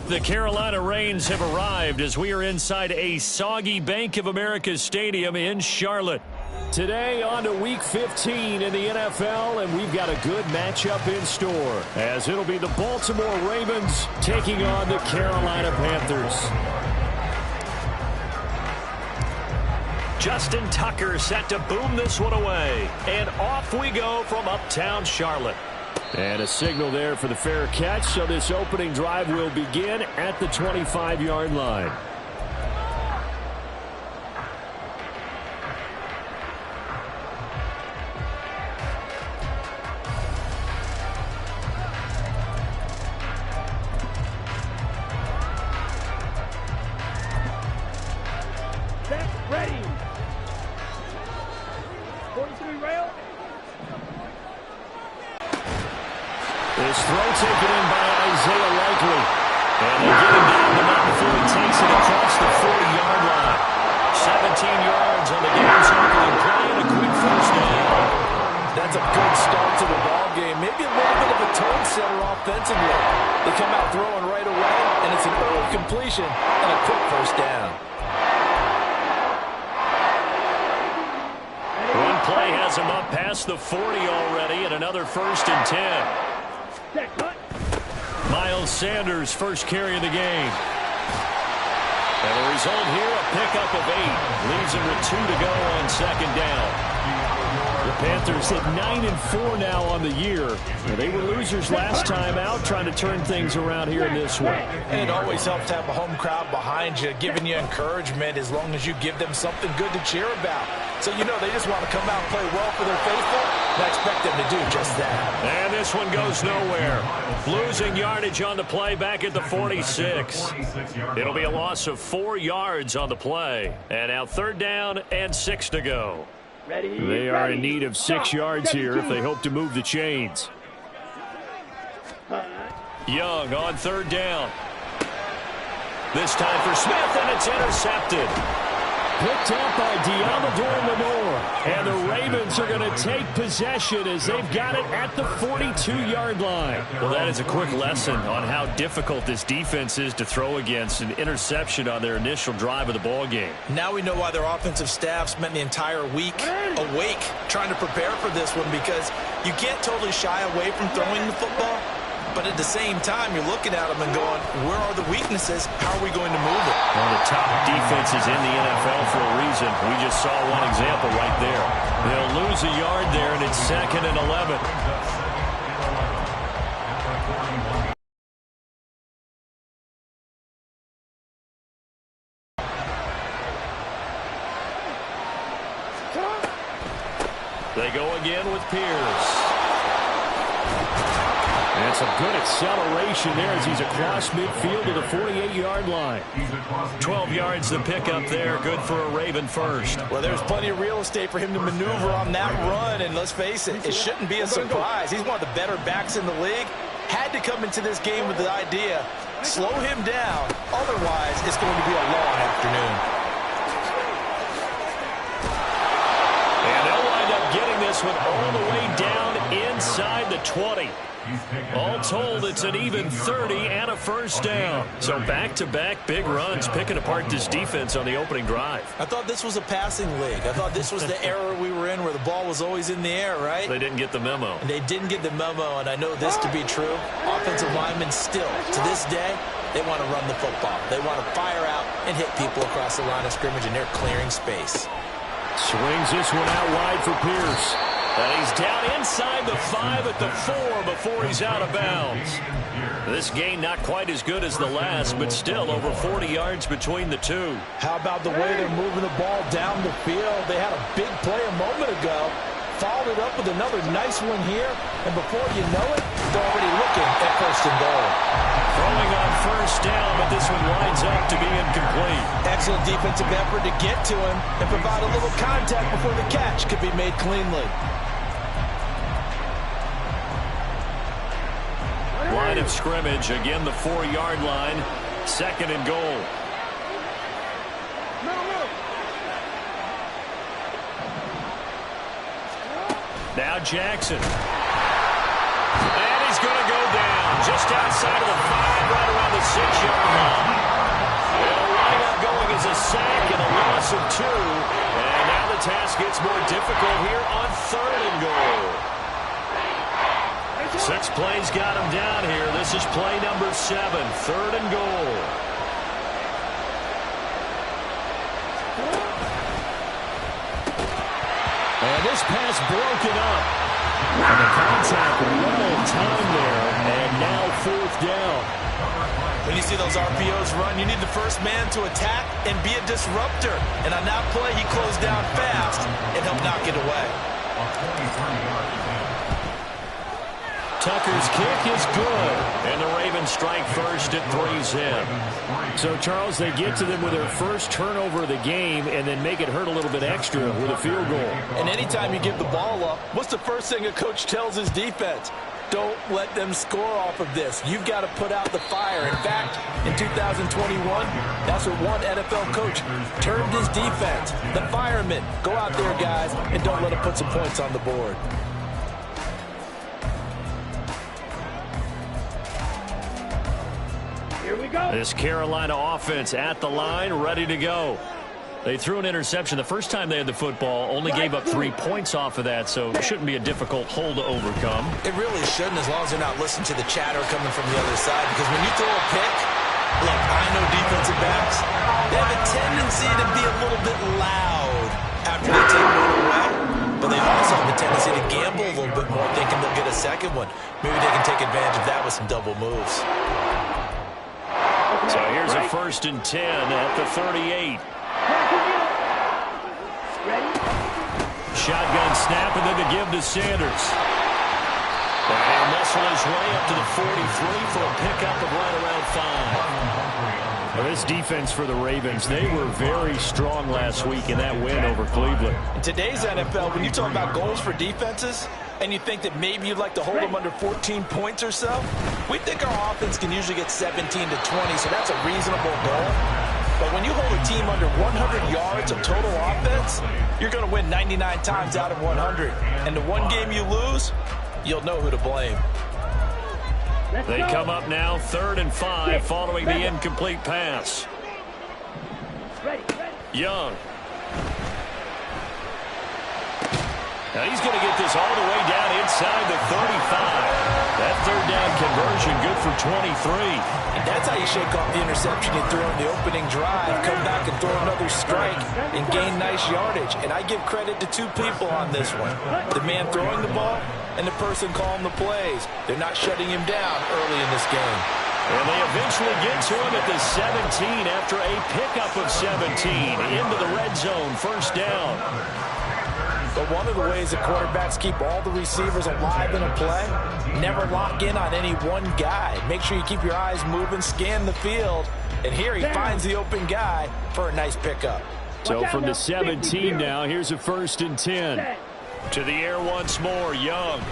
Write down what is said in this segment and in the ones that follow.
The Carolina Rains have arrived as we are inside a soggy Bank of America Stadium in Charlotte. Today on to Week 15 in the NFL, and we've got a good matchup in store, as it'll be the Baltimore Ravens taking on the Carolina Panthers. Justin Tucker set to boom this one away, and off we go from uptown Charlotte. And a signal there for the fair catch, so this opening drive will begin at the 25-yard line. Ready. 43 rail. This throw taken in by Isaiah Likely. And they get him down the mountain before he takes it across the 40-yard line. 17 yards on the game's opening play and a quick first down. That's a good start to the ball game. Maybe a little bit of a tone setter offensively. They come out throwing right away, and it's an early completion and a quick first down. One play has him up past the 40 already, and another 1st and 10. Miles Sanders first carry of the game. And the result here, a pickup of 8. Leaves him with 2 to go on 2nd down. The Panthers hit 9-4 now on the year. They were losers last time out, trying to turn things around here in this one. And it always helps to have a home crowd behind you, giving you encouragement as long as you give them something good to cheer about. So you know they just want to come out and play well for their faithful, and I expect them to do just that. And this one goes nowhere. Losing yardage on the play back at the 46. It'll be a loss of 4 yards on the play. And now 3rd down and 6 to go. They are in need of 6 yards here if they hope to move the chains. Young on 3rd down. This time for Smith, and it's intercepted. Picked up by Deommodore Lenoir. And the Ravens are going to take possession as they've got it at the 42-yard line. Well, that is a quick lesson on how difficult this defense is to throw against. An interception on their initial drive of the ball game. Now we know why their offensive staff spent the entire week awake trying to prepare for this one, because you can't totally shy away from throwing the football. But at the same time, you're looking at them and going, where are the weaknesses? How are we going to move it? One of the top defenses in the NFL for a reason. We just saw one example right there. They'll lose a yard there, and it's 2nd and 11. They go again with Pierce. And some good acceleration there as he's across midfield to the 48-yard line. 12 yards the pickup there. Good for a Raven first. Well, there's plenty of real estate for him to maneuver on that run. And let's face it, it shouldn't be a surprise. He's one of the better backs in the league. Had to come into this game with the idea, slow him down. Otherwise, it's going to be a long afternoon. And they'll wind up getting this one all the way down inside the 20. All told, it's an even 30 and a first down. So back-to-back big runs, picking apart this defense on the opening drive. I thought this was a passing league. I thought this was the era we were in where the ball was always in the air, right? They didn't get the memo. And they didn't get the memo, and I know this to be true. Offensive linemen still, to this day, they want to run the football. They want to fire out and hit people across the line of scrimmage, and they're clearing space. Swings this one out wide for Pierce. And he's down inside the 5 at the 4 before he's out of bounds. This gain not quite as good as the last, but still over 40 yards between the two. How about the way they're moving the ball down the field? They had a big play a moment ago. Followed it up with another nice one here. And before you know it, they're already looking at 1st and goal. Throwing on first down, but this one winds up to be incomplete. Excellent defensive effort to get to him and provide a little contact before the catch could be made cleanly. Line of scrimmage, again the 4-yard line, 2nd and goal. Now Jackson. And he's going to go down just outside of the 5, right around the 6-yard line. And a lineup going is a sack and a loss of 2. And now the task gets more difficult here on 3rd and goal. 6 plays got him down here. This is play number 7, 3rd and goal. And this pass broken up. And the contact well timed there. And now 4th down. When you see those RPOs run, you need the first man to attack and be a disruptor. And on that play, he closed down fast and helped knock it away. Tucker's kick is good, and the Ravens strike first at 3-zip. So, Charles, they get to them with their first turnover of the game and then make it hurt a little bit extra with a field goal. And anytime you give the ball up, what's the first thing a coach tells his defense? Don't let them score off of this. You've got to put out the fire. In fact, in 2021, that's what one NFL coach termed his defense. The firemen. Go out there, guys, and don't let them put some points on the board. This Carolina offense at the line, ready to go. They threw an interception the first time they had the football, only gave up 3 points off of that, so it shouldn't be a difficult hole to overcome. It really shouldn't, as long as you're not listening to the chatter coming from the other side, because when you throw a pick, look, I know defensive backs, they have a tendency to be a little bit loud after they take one away, but they also have a tendency to gamble a little bit more, thinking they'll get a second one. Maybe they can take advantage of that with some double moves. So here's a 1st and 10 at the 38. Shotgun snap, and then the give to Sanders. And he'll muscle his way up to the 43 for a pickup of right around 5. Well, this defense for the Ravens, they were very strong last week in that win over Cleveland. In today's NFL, when you talk about goals for defenses, and you think that maybe you'd like to hold them under 14 points or so, we think our offense can usually get 17 to 20, so that's a reasonable goal. But when you hold a team under 100 yards of total offense, you're going to win 99 times out of 100. And the one game you lose, you'll know who to blame. They come up now 3rd and 5 following the incomplete pass. Young. Now he's going to get this all the way down inside the 35. That 3rd down conversion good for 23. And that's how you shake off the interception you threw in the opening drive, come back and throw another strike and gain nice yardage. And I give credit to 2 people on this one. The man throwing the ball and the person calling the plays. They're not shutting him down early in this game. And they eventually get to him at the 17 after a pickup of 17 into the red zone, 1st down. But one of the ways that quarterbacks keep all the receivers alive in a play, never lock in on any one guy. Make sure you keep your eyes moving, scan the field, and here he finds the open guy for a nice pickup. So from the 17 now, here's a 1st and 10. To the air once more, Young.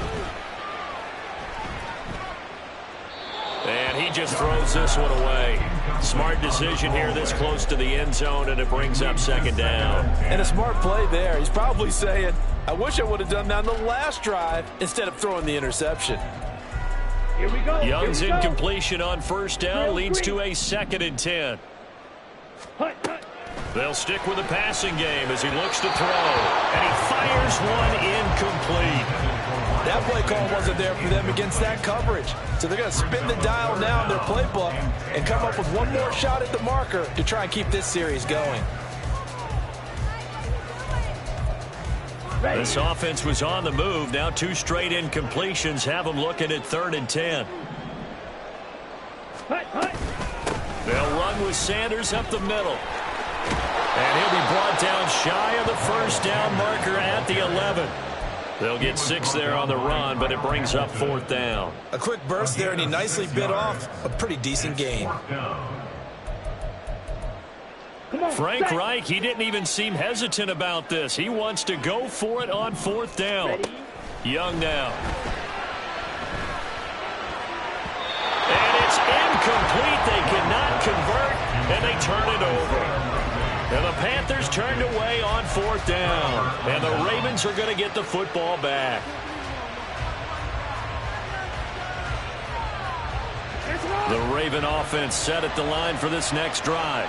And he just throws this one away. Smart decision here this close to the end zone, and it brings up 2nd down. And a smart play there. He's probably saying, I wish I would have done that on the last drive instead of throwing the interception. Here we go. Young's incompletion on 1st down leads to a 2nd and 10. They'll stick with the passing game as he looks to throw. And he fires one incomplete. That play call wasn't there for them against that coverage. So they're going to spin the dial now in their playbook and come up with one more shot at the marker to try and keep this series going. This offense was on the move. Now 2 straight incompletions have them looking at 3rd and 10. They'll run with Sanders up the middle. And he'll be brought down shy of the 1st down marker at the 11. They'll get 6 there on the run, but it brings up 4th down. A quick burst there, and he nicely bit off a pretty decent gain. Frank Reich, he didn't even seem hesitant about this. He wants to go for it on 4th down. Young now. And it's incomplete. They cannot convert, and they turn it over. And the Panthers turned away on 4th down. And the Ravens are going to get the football back. The Raven offense set at the line for this next drive.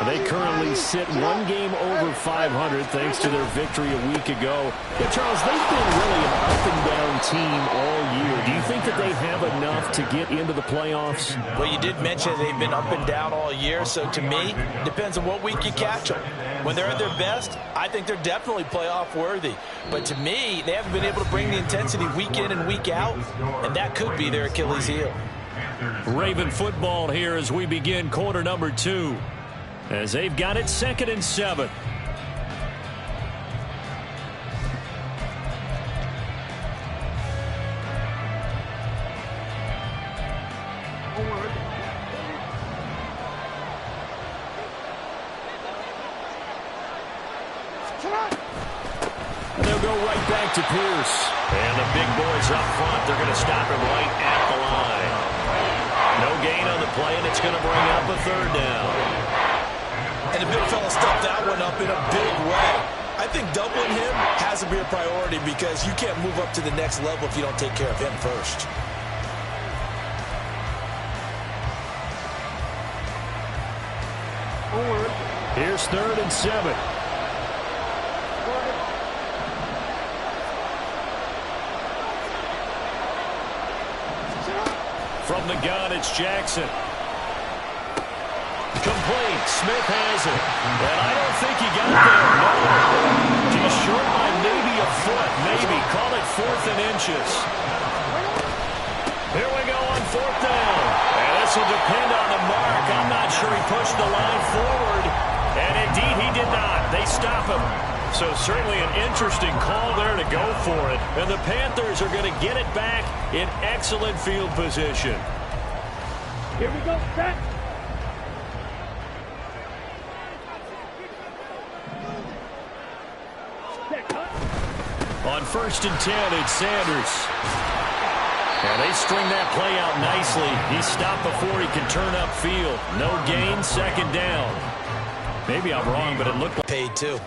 They currently sit 1 game over 500 thanks to their victory a week ago. Yeah, Charles, they've been really an up-and-down team all year. Do you think that they have enough to get into the playoffs? Well, you did mention they've been up and down all year, so to me, it depends on what week you catch them. When they're at their best, I think they're definitely playoff worthy. But to me, they haven't been able to bring the intensity week in and week out, and that could be their Achilles heel. Raven football here as we begin quarter number 2. As they've got it 2nd and 7. And they'll go right back to Pierce. And the big boys up front, they're going to stop him right at the line. No gain on the play, and it's going to bring up a 3rd down. And the big fella stuffed that one up in a big way. I think doubling him has to be a priority because you can't move up to the next level if you don't take care of him first. Here's 3rd and 7. From the gun, it's Jackson. Complete. Smith has it. And I don't think he got there. No. Just short by maybe a foot. Maybe. Call it 4th and inches. Here we go on 4th down. And this will depend on the mark. I'm not sure he pushed the line forward. And indeed, he did not. They stop him. So certainly an interesting call there to go for it. And the Panthers are going to get it back in excellent field position. Here we go. Set. On 1st and 10, it's Sanders. And they string that play out nicely. He's stopped before he can turn upfield. No gain, 2nd down. Maybe I'm wrong, but it looked like paid too.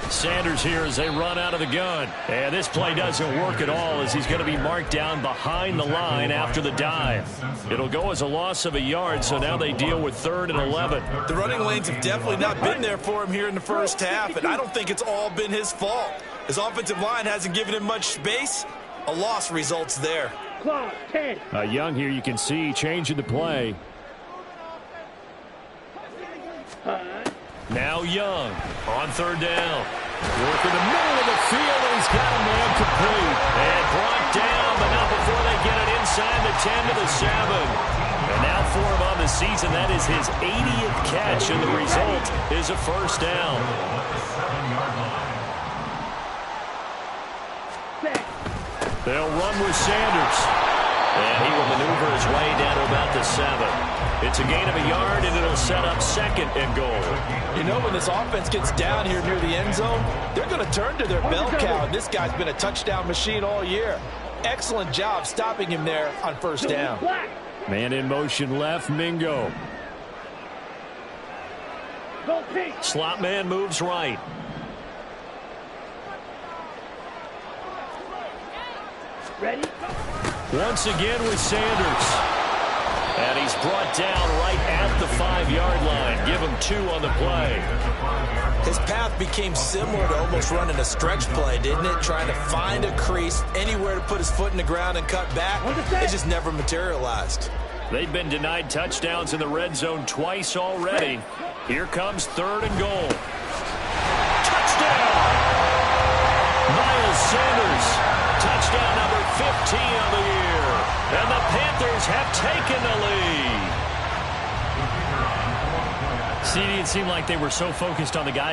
Sanders here as they run out of the gun. And this play doesn't work at all as he's going to be marked down behind the line after the dive. It'll go as a loss of a yard, so now they deal with 3rd and 11. The running lanes have definitely not been there for him here in the first half, and I don't think it's all been his fault. His offensive line hasn't given him much space. A loss results there. Young here, you can see changing the play. Now Young on 3rd down. Work in the middle of the field, and he's got a man complete. And brought down, but not before they get it inside the 10 to the 7. And now for him on the season, that is his 80th catch, and the result is a 1st down. They'll run with Sanders. And he will maneuver his way down to about the 7. It's a gain of a yard, and it'll set up 2nd and goal. You know, when this offense gets down here near the end zone, they're going to turn to their bell cow, and this guy's been a touchdown machine all year. Excellent job stopping him there on 1st down. Man in motion left, Mingo. Slot man moves right. Ready? Once again with Sanders. And he's brought down right at the 5-yard line. Give him 2 on the play. His path became similar to almost running a stretch play, didn't it? Trying to find a crease, anywhere to put his foot in the ground and cut back. It just never materialized. They've been denied touchdowns in the red zone twice already. Here comes 3rd and goal. Touchdown! Miles Sanders. Touchdown number 15 of the year. And the Panthers have taken the lead. See, it seemed like they were so focused on the guys